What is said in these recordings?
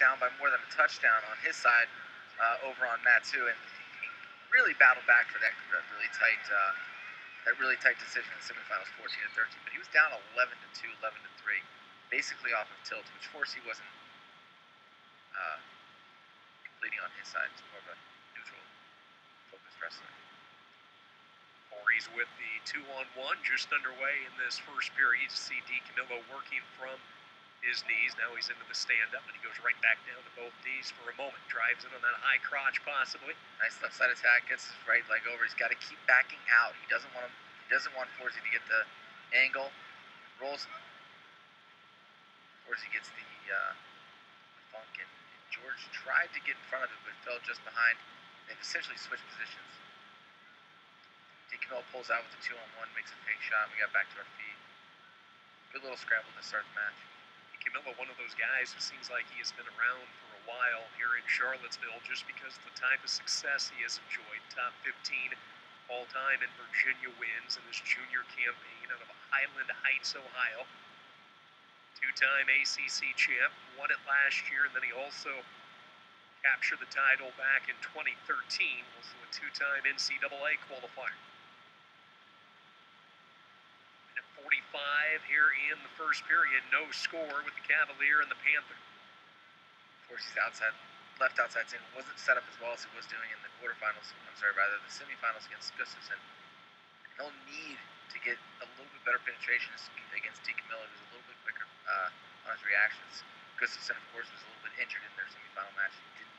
down by more than a touchdown on his side over on Matt too, and he really battled back for that really tight decision in the semifinals, 14-13. But he was down 11-2, 11-3, basically off of tilt, which Forys wasn't completing on his side. It's more of a neutral focused wrestler. Forys with the 2-on-1 just underway in this first period. You see DiCamillo working from his knees. Now he's into the stand-up, and he goes right back down to both knees for a moment. Drives in on that high crotch, possibly. Nice left side attack. Gets his right leg over. He's got to keep backing out. He doesn't want Forys to get the angle. Rolls. Forys gets the funk, and George tried to get in front of it, but fell just behind. They've essentially switched positions. DiCamillo pulls out with the 2-on-1, makes a fake shot. We got back to our feet. Good little scramble to start the match. DiCamillo, one of those guys who seems like he has been around for a while here in Charlottesville just because of the type of success he has enjoyed. Top 15 all time in Virginia wins in his junior campaign out of Highland Heights, Ohio. Two-time ACC champ, won it last year, and then he also captured the title back in 2013, also a two-time NCAA qualifier. 45 here in the first period, no score with the Cavalier and the Panther. Forys left outside in, wasn't set up as well as he was doing in the quarterfinals. Rather the semifinals against Gustafson. And he'll need to get a little bit better penetration against DiCamillo, who's a little bit quicker on his reactions. Gustafson, of course, was a little bit injured in their semifinal match. He didn't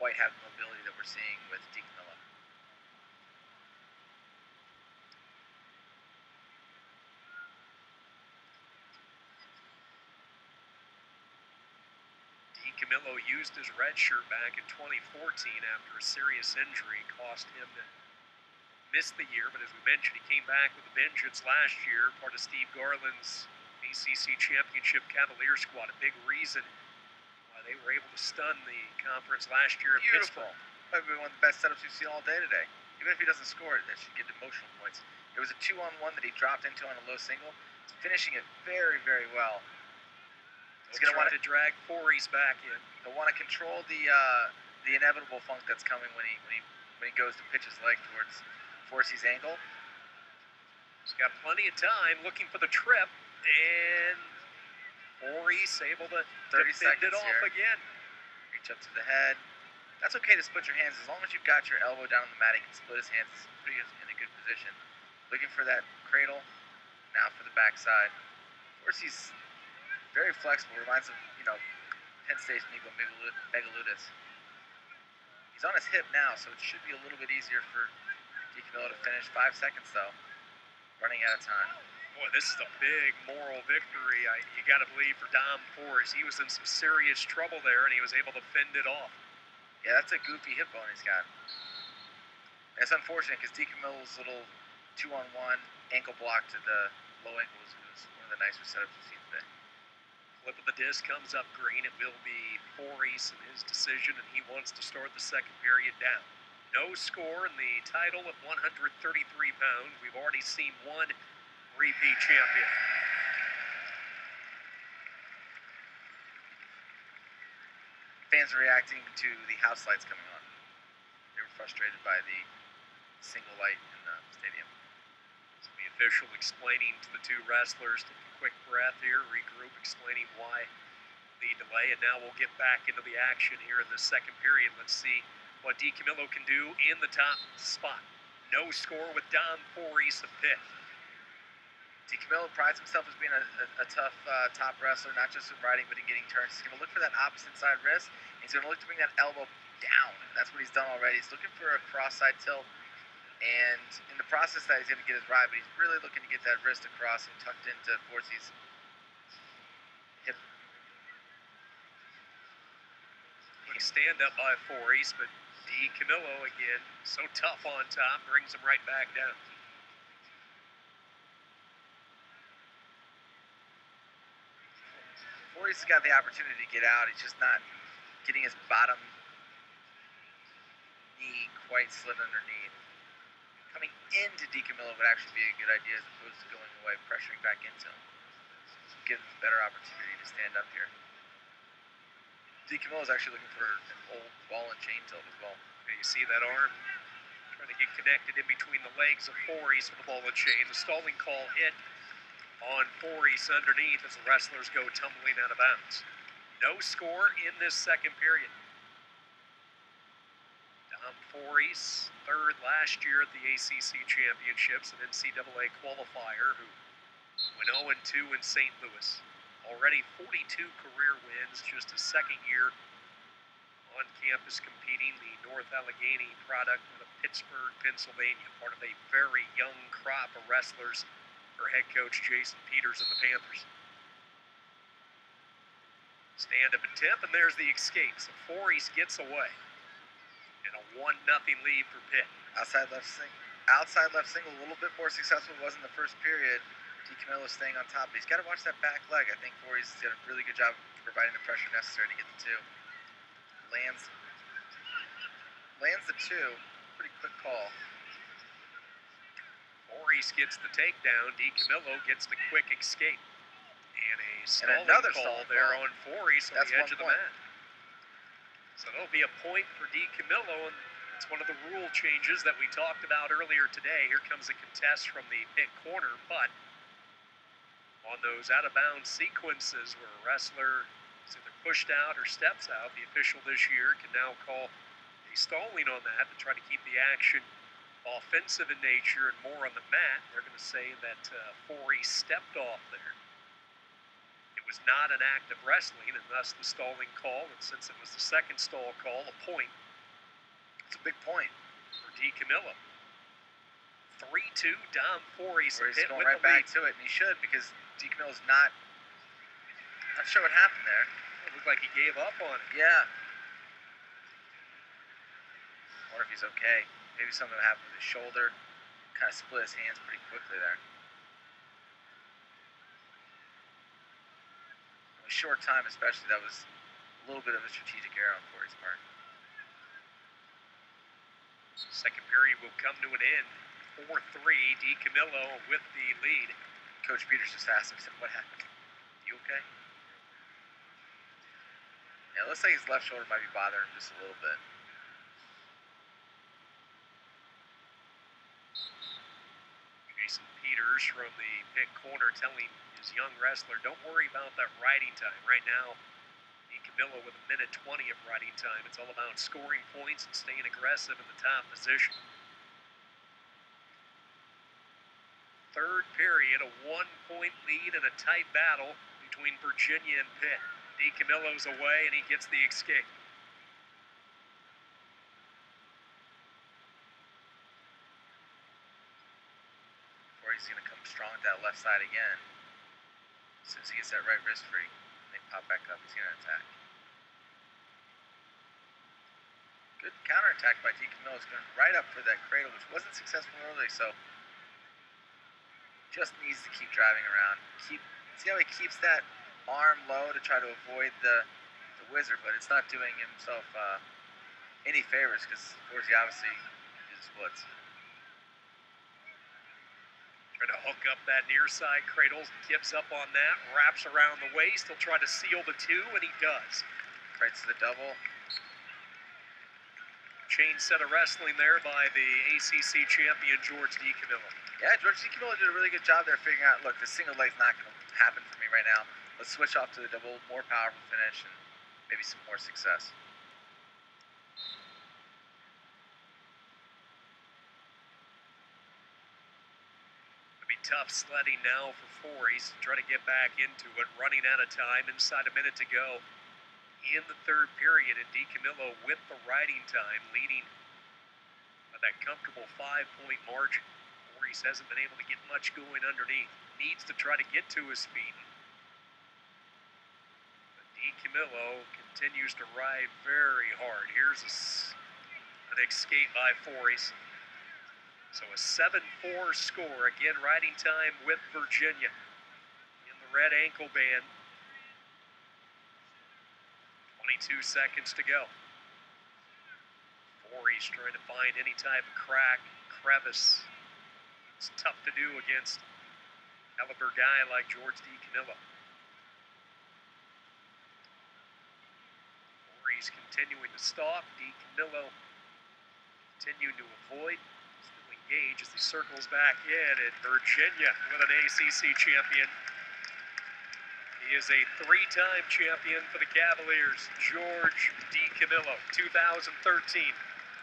quite have the mobility that we're seeing with DiCamillo. DiCamillo used his red shirt back in 2014 after a serious injury cost him to miss the year, but as we mentioned, he came back with a vengeance last year, part of Steve Garland's ACC Championship Cavalier squad. A big reason why they were able to stun the conference last year in Pittsburgh. Might be one of the best setups we've seen all day today. Even if he doesn't score it, that should get emotional points. It was a 2-on-1 that he dropped into on a low single. He's finishing it very, very well. He's going to want to drag Forys back in. He'll want to control the inevitable funk that's coming when he goes to pitch his leg towards Forys' angle. He's got plenty of time looking for the trip, and Forys able to fend it off again. Reach up to the head. That's okay to split your hands as long as you've got your elbow down on the mat. He can split his hands. It's pretty in a good position. Looking for that cradle. Now for the backside. Forys very flexible, reminds him, Penn State's Nico Megaludis. He's on his hip now, so it should be a little bit easier for DiCamillo to finish. 5 seconds, though. Running out of time. Boy, this is a big moral victory. You got to believe for Dom Forys. He was in some serious trouble there, and he was able to fend it off. Yeah, that's a goofy hip bone he's got. And it's unfortunate because DiCamillo's little 2-on-1 ankle block to the low ankle was one of the nicer setups we've seen today. Flip of the disc comes up green. It will be Forys in his decision, and he wants to start the second period down. No score in the title at 133 pounds. We've already seen one repeat champion. Fans are reacting to the house lights coming on. They were frustrated by the single light in the stadium. So the official explaining to the two wrestlers, take a quick breath here, regroup, explaining why the delay, and now we'll get back into the action here in the second period. Let's see what DiCamillo can do in the top spot. No score with Dom Forys of Pitt. DiCamillo prides himself as being a tough top wrestler, not just in riding, but in getting turns. He's going to look for that opposite side wrist. He's going to look to bring that elbow down. That's what he's done already. He's looking for a cross-side tilt. And in the process that he's going to get his ride, but he's really looking to get that wrist across and tucked into Forys' hip. Put a stand up by Forys, but DiCamillo again, so tough on top, brings him right back down. Forys has got the opportunity to get out. He's just not getting his bottom knee quite slid underneath. Coming into DiCamillo would actually be a good idea as opposed to going away, pressuring back into him. Give him a better opportunity to stand up here. DiCamillo is actually looking for an old ball and chain tilt as well. And you see that arm trying to get connected in between the legs of Forys with the ball and chain. The stalling call hit on Forys underneath as the wrestlers go tumbling out of bounds. No score in this second period. Dom Forys, third last year at the ACC Championships, an NCAA qualifier who went 0-2 in St. Louis. Already 42 career wins, just his second year on campus competing, the North Allegheny product out of Pittsburgh, Pennsylvania, part of a very young crop of wrestlers for head coach Jason Peters and the Panthers. Stand-up attempt, and there's the escape. So Forys gets away. And a 1-0 lead for Pitt. Outside left single, a little bit more successful than it was in the first period. DiCamillo staying on top, but he's got to watch that back leg. I think Forys has done a really good job of providing the pressure necessary to get the two. Lands the two. Pretty quick call. Forys gets the takedown. DiCamillo gets the quick escape. And a stalling another call there on Forys on the edge of the mat. So that'll be a point for DiCamillo, and it's one of the rule changes that we talked about earlier today. Here comes a contest from the Pitt corner, but on those out-of-bounds sequences where a wrestler is either pushed out or steps out, the official this year can now call a stalling on that to try to keep the action offensive in nature and more on the mat. They're going to say that Forys stepped off there. It was not an act of wrestling, and thus the stalling call, and since it was the second stall call, a point. It's a big point for DiCamillo. 3-2, Dom Forys. He's going right back to it, and he should, because DiCamillo's not sure what happened there. It looked like he gave up on it. Yeah. I wonder if he's okay. Maybe something happened with his shoulder. Kind of split his hands pretty quickly there. In a short time especially, that was a little bit of a strategic error on Forys' part. Second period will come to an end. 4-3, DiCamillo with the lead. Coach Peters just asked him, he said, what happened? You okay? Yeah, it looks like his left shoulder might be bothering him just a little bit. Jason Peters from the Pitt corner telling his young wrestler, don't worry about that riding time. Right now, DiCamillo with 1:20 of riding time. It's all about scoring points and staying aggressive in the top position. Third period, a 1-point lead and a tight battle between Virginia and Pitt. DiCamillo's away, and he gets the escape. Forys going to come strong at that left side again. As soon as he gets that right wrist free, they pop back up, he's going to attack. Good counterattack by DiCamillo. It's going right up for that cradle, which wasn't successful early, so just needs to keep driving around. See how he keeps that arm low to try to avoid the wizard, but it's not doing himself any favors because Forys obviously is splits. Trying to hook up that near side cradle, tips up on that, wraps around the waist. He'll try to seal the two, and he does. Right to the double. Chain set of wrestling there by the ACC champion, George DiCamillo. Yeah, George DiCamillo did a really good job there figuring out, look, the single leg's not going to happen for me right now. Let's switch off to the double, more powerful finish, and maybe some more success. It'll be tough sledding now for Forys to try to get back into it, running out of time, inside a minute to go in the third period, and DiCamillo with the riding time, leading by that comfortable 5-point margin. Forys hasn't been able to get much going underneath. Needs to try to get to his feet. But DiCamillo continues to ride very hard. Here's an escape by Forys. So a 7-4 score. Again, riding time with Virginia in the red ankle band. 22 seconds to go. Forys trying to find any type of crack, crevice. It's tough to do against a caliber guy like George DiCamillo. Forys continuing to stalk. DiCamillo continuing to avoid. Still engaged as he circles back in. And Virginia with an ACC champion. He is a 3-time champion for the Cavaliers. George DiCamillo, 2013,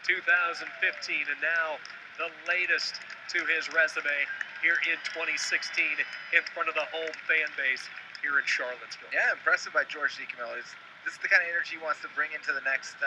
2015, and now the latest to his resume here in 2016 in front of the home fan base here in Charlottesville. Yeah, impressive by George DiCamillo. This is the kind of energy he wants to bring into the next